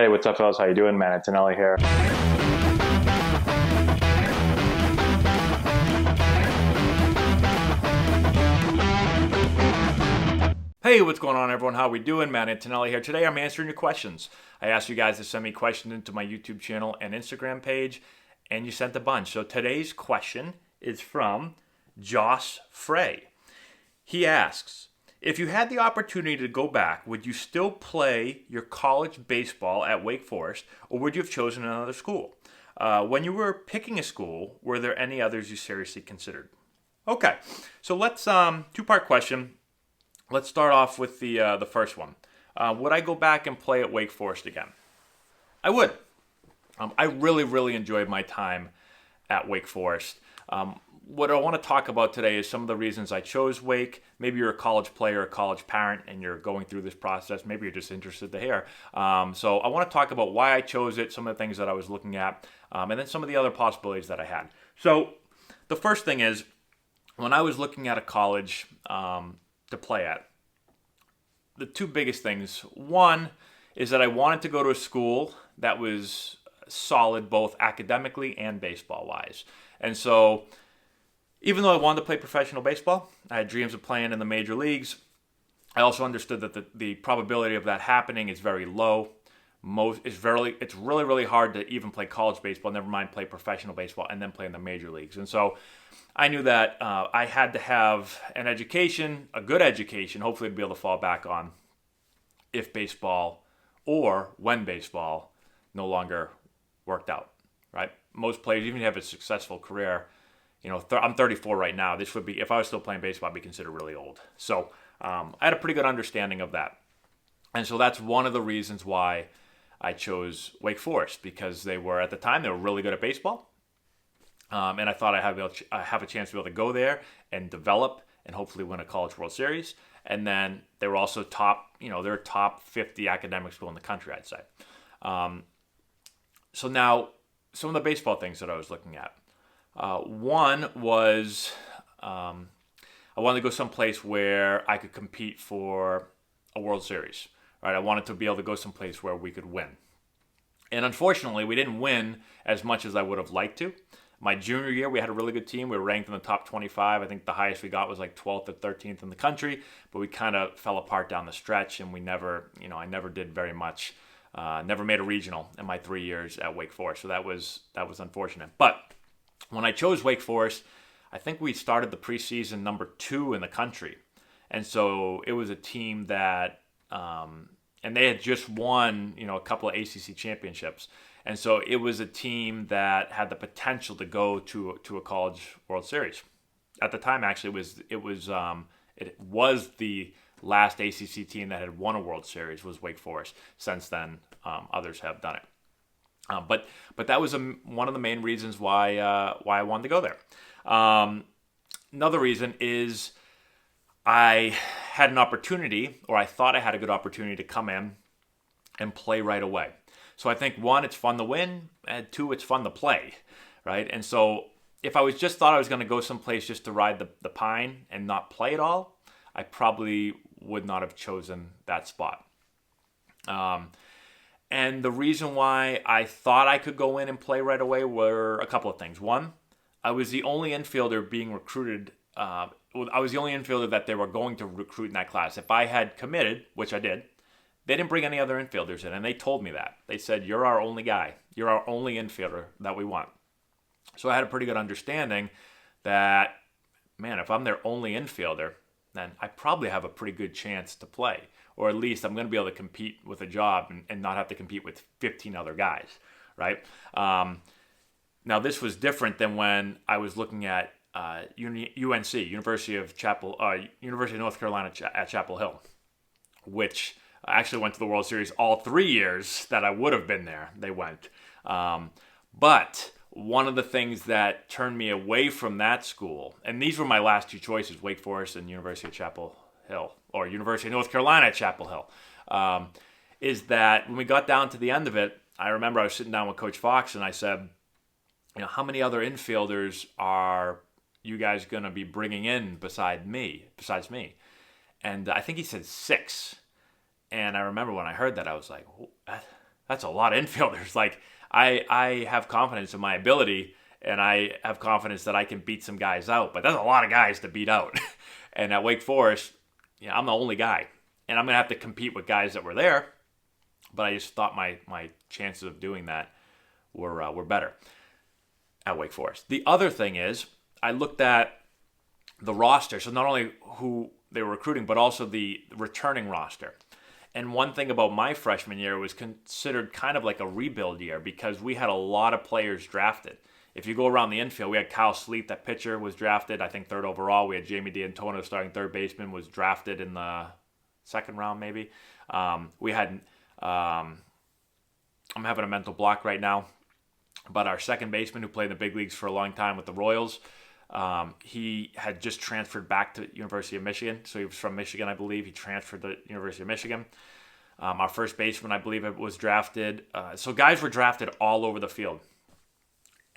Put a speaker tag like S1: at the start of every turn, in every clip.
S1: Hey, what's up, fellas? How you doing, man? Antonelli here.
S2: Hey, what's going on, everyone? How we doing? Matt Antonelli here. Today, I'm answering your questions. I asked you guys to send me questions into my YouTube channel and Instagram page, and you sent a bunch. So today's question is from Joss Frey. He asks, if you had the opportunity to go back, would you still play your college baseball at Wake Forest, or would you have chosen another school? When you were picking a school, were there any others you seriously considered? Okay, so let's two-part question. Let's start off with the first one. Would I go back and play at Wake Forest again? I would. I really enjoyed my time at Wake Forest. What I want to talk about today is some of the reasons I chose Wake. Maybe you're a college player, a college parent, and you're going through this process. Maybe you're just interested to hear. So I want to talk about why I chose it, some of the things that I was looking at, and then some of the other possibilities that I had. So the first thing is, when I was looking at a college to play at, the two biggest things. One is that I wanted to go to a school that was solid both academically and baseball wise. And so even though I wanted to play professional baseball, I had dreams of playing in the major leagues. I also understood that the probability of that happening is very low. It's really hard to even play college baseball, never mind play professional baseball, and then play in the major leagues. And so I knew that I had to have an education, a good education, hopefully to be able to fall back on if baseball or when baseball no longer worked out, right? Most players, even if you have a successful career, I'm 34 right now. This would be, if I was still playing baseball, I'd be considered really old. So I had a pretty good understanding of that. And so that's one of the reasons why I chose Wake Forest, because they were, at the time, they were really good at baseball. And I thought I have a chance to be able to go there and develop and hopefully win a College World Series. And then they were also they're a top 50 academic school in the country, I'd say. So now, some of the baseball things that I was looking at. One was I wanted to go someplace where I could compete for a World Series. Right? I wanted to be able to go someplace where we could win. And unfortunately, we didn't win as much as I would have liked to. My junior year, we had a really good team. We were ranked in the top 25. I think the highest we got was like 12th or 13th in the country. But we kind of fell apart down the stretch, and I never did very much. Never made a regional in my 3 years at Wake Forest. So that was unfortunate. But when I chose Wake Forest, I think we started the preseason number 2 in the country. And so it was a team that and they had just won, a couple of ACC championships. And so it was a team that had the potential to go to a College World Series. At the time, actually, it was the last ACC team that had won a World Series was Wake Forest. Since then, others have done it. But that was one of the main reasons why I wanted to go there. Another reason is I had an opportunity, or I thought I had a good opportunity to come in and play right away. So I think, one, it's fun to win, and two, it's fun to play, right? And so if I thought I was going to go someplace just to ride the pine and not play at all, I probably would not have chosen that spot. And the reason why I thought I could go in and play right away were a couple of things. One, I was the only infielder being recruited. I was the only infielder that they were going to recruit in that class. If I had committed, which I did, they didn't bring any other infielders in, and they told me that. They said, you're our only guy. You're our only infielder that we want. So I had a pretty good understanding that, man, if I'm their only infielder, then I probably have a pretty good chance to play. Or at least I'm going to be able to compete with a job and not have to compete with 15 other guys, right? Now, this was different than when I was looking at UNC, University of North Carolina at Chapel Hill, which I actually went to the World Series all 3 years that I would have been there. They went. But one of the things that turned me away from that school, and these were my last two choices, Wake Forest and University of Chapel Hill, or University of North Carolina at Chapel Hill, is that when we got down to the end of it, I remember I was sitting down with Coach Fox and I said, how many other infielders are you guys going to be bringing in besides me? And I think he said 6. And I remember when I heard that, I was like, that's a lot of infielders. Like, I have confidence in my ability, and I have confidence that I can beat some guys out. But that's a lot of guys to beat out. And at Wake Forest, I'm the only guy. And I'm going to have to compete with guys that were there. But I just thought my chances of doing that were better at Wake Forest. The other thing is, I looked at the roster. So not only who they were recruiting, but also the returning roster. And one thing about my freshman year was considered kind of like a rebuild year because we had a lot of players drafted. If you go around the infield, we had Kyle Sleep, that pitcher, was drafted, I think, third overall. We had Jamie D'Antonio, starting third baseman, was drafted in the second round, maybe. We had, I'm having a mental block right now, but our second baseman who played in the big leagues for a long time with the Royals, he had just transferred back to University of Michigan. So he was from Michigan, I believe. He transferred to University of Michigan. Our first baseman, I believe, was drafted. So guys were drafted all over the field.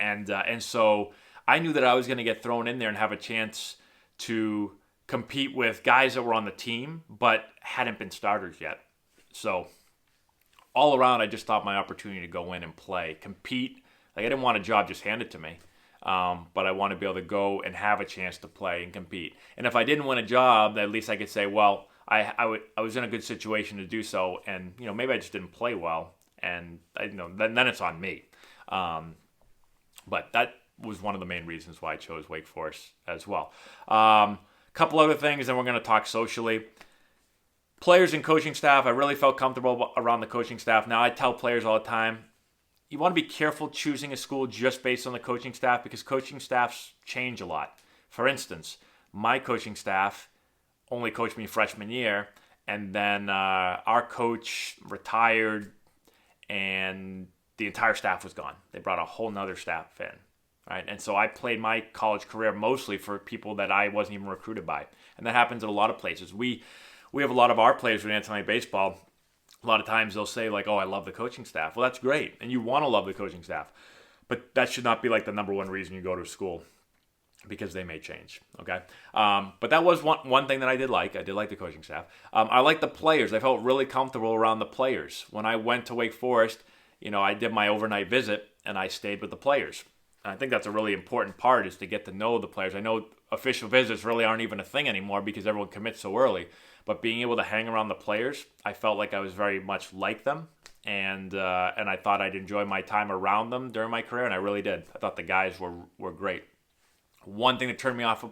S2: And so I knew that I was going to get thrown in there and have a chance to compete with guys that were on the team but hadn't been starters yet. So all around, I just thought my opportunity to go in and play, compete. Like, I didn't want a job just handed to me. But I want to be able to go and have a chance to play and compete. And if I didn't win a job, at least I could say, well, I was in a good situation to do so, and maybe I just didn't play well, and then it's on me. But that was one of the main reasons why I chose Wake Forest as well. Couple other things, and we're going to talk socially. Players and coaching staff, I really felt comfortable around the coaching staff. Now, I tell players all the time, you want to be careful choosing a school just based on the coaching staff because coaching staffs change a lot. For instance, my coaching staff only coached me freshman year, and then our coach retired, and the entire staff was gone. They brought a whole nother staff in, right? And so I played my college career mostly for people that I wasn't even recruited by, and that happens at a lot of places. We have a lot of our players with Antonelli baseball. A lot of times they'll say, like, oh, I love the coaching staff. Well, that's great, and you want to love the coaching staff. But that should not be like the number one reason you go to school because they may change, okay? But that was one thing that I did like. I did like the coaching staff. I liked the players. I felt really comfortable around the players. When I went to Wake Forest, I did my overnight visit, and I stayed with the players. And I think that's a really important part is to get to know the players. I know official visits really aren't even a thing anymore because everyone commits so early. But being able to hang around the players, I felt like I was very much like them, and I thought I'd enjoy my time around them during my career, and I really did. I thought the guys were great. One thing that turned me off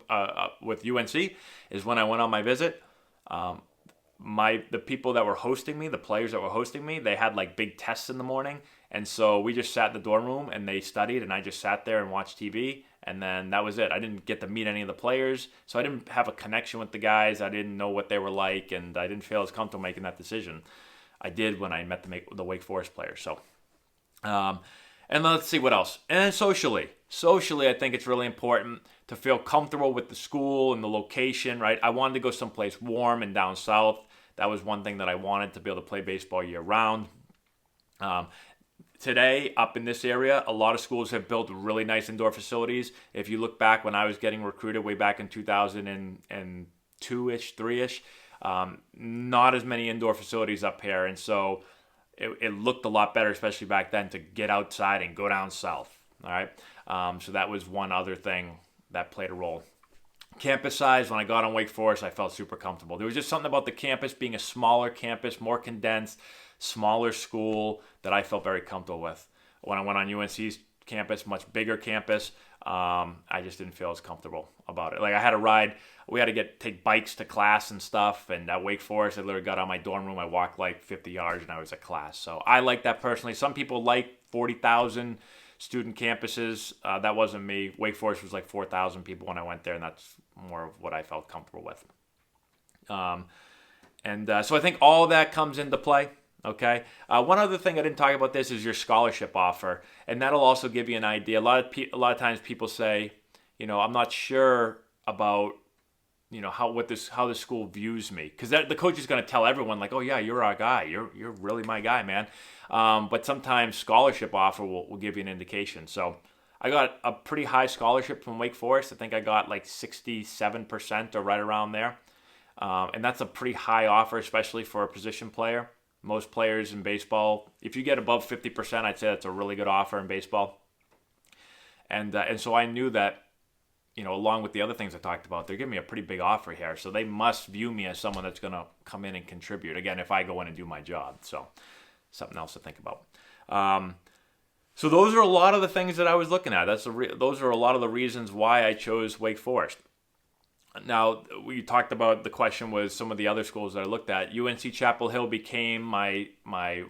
S2: with UNC is when I went on my visit, the people that were hosting me, the players that were hosting me, they had like big tests in the morning, and so we just sat in the dorm room and they studied, and I just sat there and watched TV. And then that was it. I didn't get to meet any of the players, so I didn't have a connection with the guys. I didn't know what they were like, and I didn't feel as comfortable making that decision. I did when I met the Wake Forest players. So, and let's see what else. And then socially, I think it's really important to feel comfortable with the school and the location, right? I wanted to go someplace warm and down south. That was one thing that I wanted, to be able to play baseball year round. Today, up in this area, a lot of schools have built really nice indoor facilities. If you look back when I was getting recruited way back in 2002-ish, 3-ish, not as many indoor facilities up here. And so it looked a lot better, especially back then, to get outside and go down south. All right. So that was one other thing that played a role. Campus size, when I got on Wake Forest, I felt super comfortable. There was just something about the campus being a smaller campus, more condensed, smaller school that I felt very comfortable with. When I went on UNC's campus, much bigger campus, I just didn't feel as comfortable about it. Like, I had a ride, we had to take bikes to class and stuff, and at Wake Forest, I literally got out of my dorm room, I walked like 50 yards, and I was at class. So I like that personally. Some people like 40,000 student campuses. That wasn't me. Wake Forest was like 4,000 people when I went there, and that's more of what I felt comfortable with. So I think all that comes into play. Okay. One other thing I didn't talk about this is your scholarship offer, and that'll also give you an idea. A lot of times people say, I'm not sure about, how the school views me, because the coach is going to tell everyone like, oh yeah, you're our guy, you're really my guy, man. But sometimes scholarship offer will give you an indication. So I got a pretty high scholarship from Wake Forest. I think I got like 67% or right around there, and that's a pretty high offer, especially for a position player. Most players in baseball, if you get above 50%, I'd say that's a really good offer in baseball. And so I knew that, along with the other things I talked about, they're giving me a pretty big offer here. So they must view me as someone that's going to come in and contribute. Again, if I go in and do my job. So something else to think about. So those are a lot of the things that I was looking at. Those are a lot of the reasons why I chose Wake Forest. Now, we talked about, the question was some of the other schools that I looked at. UNC Chapel Hill became my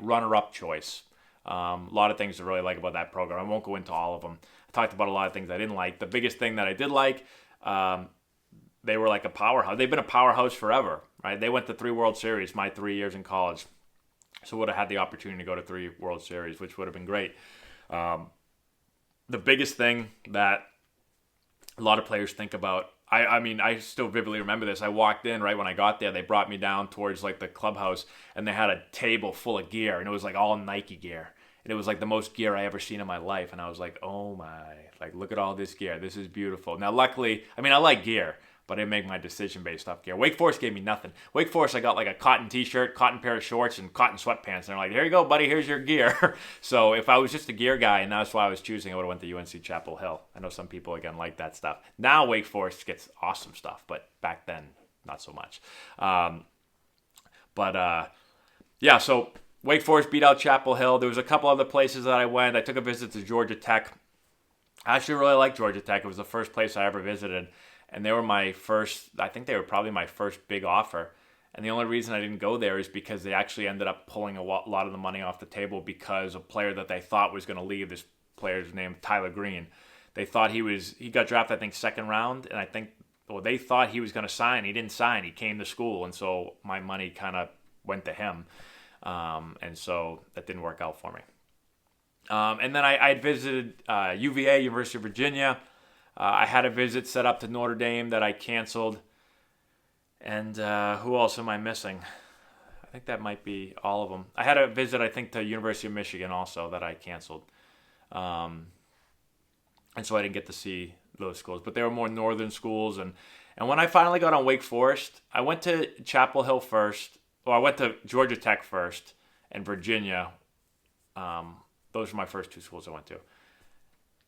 S2: runner-up choice. A lot of things to really like about that program. I won't go into all of them. I talked about a lot of things I didn't like. The biggest thing that I did like, they were like a powerhouse. They've been a powerhouse forever, right? They went to 3 World Series my 3 years in college. So would have had the opportunity to go to 3 World Series, which would have been great. The biggest thing that a lot of players think about, I still vividly remember this. I walked in right when I got there. They brought me down towards like the clubhouse, and they had a table full of gear, and it was like all Nike gear. And it was like the most gear I ever seen in my life. And I was like, oh my, like look at all this gear. This is beautiful. Now, luckily, I like gear, but I make my decision based off gear. Wake Forest gave me nothing. Wake Forest, I got like a cotton t-shirt, cotton pair of shorts, and cotton sweatpants. And they're like, here you go, buddy, here's your gear. So if I was just a gear guy and that's why I was choosing, I would have went to UNC Chapel Hill. I know some people, again, like that stuff. Now Wake Forest gets awesome stuff, but back then, not so much. Yeah, so Wake Forest beat out Chapel Hill. There was a couple other places that I went. I took a visit to Georgia Tech. I actually really liked Georgia Tech. It was the first place I ever visited. And they were they were probably my first big offer. And the only reason I didn't go there is because they actually ended up pulling a lot of the money off the table because a player that they thought was going to leave, this player's name, Tyler Green. They thought he got drafted, I think, 2nd round. And they thought he was going to sign. He didn't sign. He came to school. And so my money kind of went to him. And so that didn't work out for me. And then I had visited UVA, University of Virginia. I had a visit set up to Notre Dame that I canceled. And who else am I missing? I think that might be all of them. I had a visit, I think, to University of Michigan also that I canceled. And so I didn't get to see those schools. But they were more northern schools. And when I finally got on Wake Forest, I went to Chapel Hill first. Well, I went to Georgia Tech first and Virginia. Those were my first 2 schools I went to.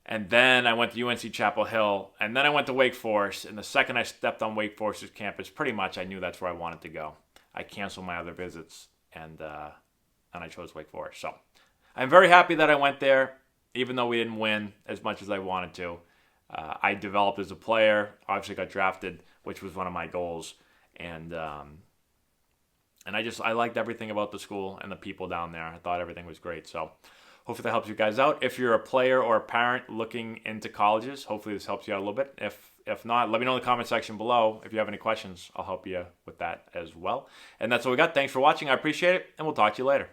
S2: And then I went to UNC Chapel Hill, and then I went to Wake Forest. And the second I stepped on Wake Forest's campus, pretty much I knew that's where I wanted to go. I canceled my other visits, and I chose Wake Forest. So I'm very happy that I went there, even though we didn't win as much as I wanted to. I developed as a player, obviously got drafted, which was one of my goals. And I liked everything about the school and the people down there. I thought everything was great. So hopefully that helps you guys out. If you're a player or a parent looking into colleges, hopefully this helps you out a little bit. If not, let me know in the comment section below. If you have any questions, I'll help you with that as well. And that's what we got. Thanks for watching. I appreciate it, and we'll talk to you later.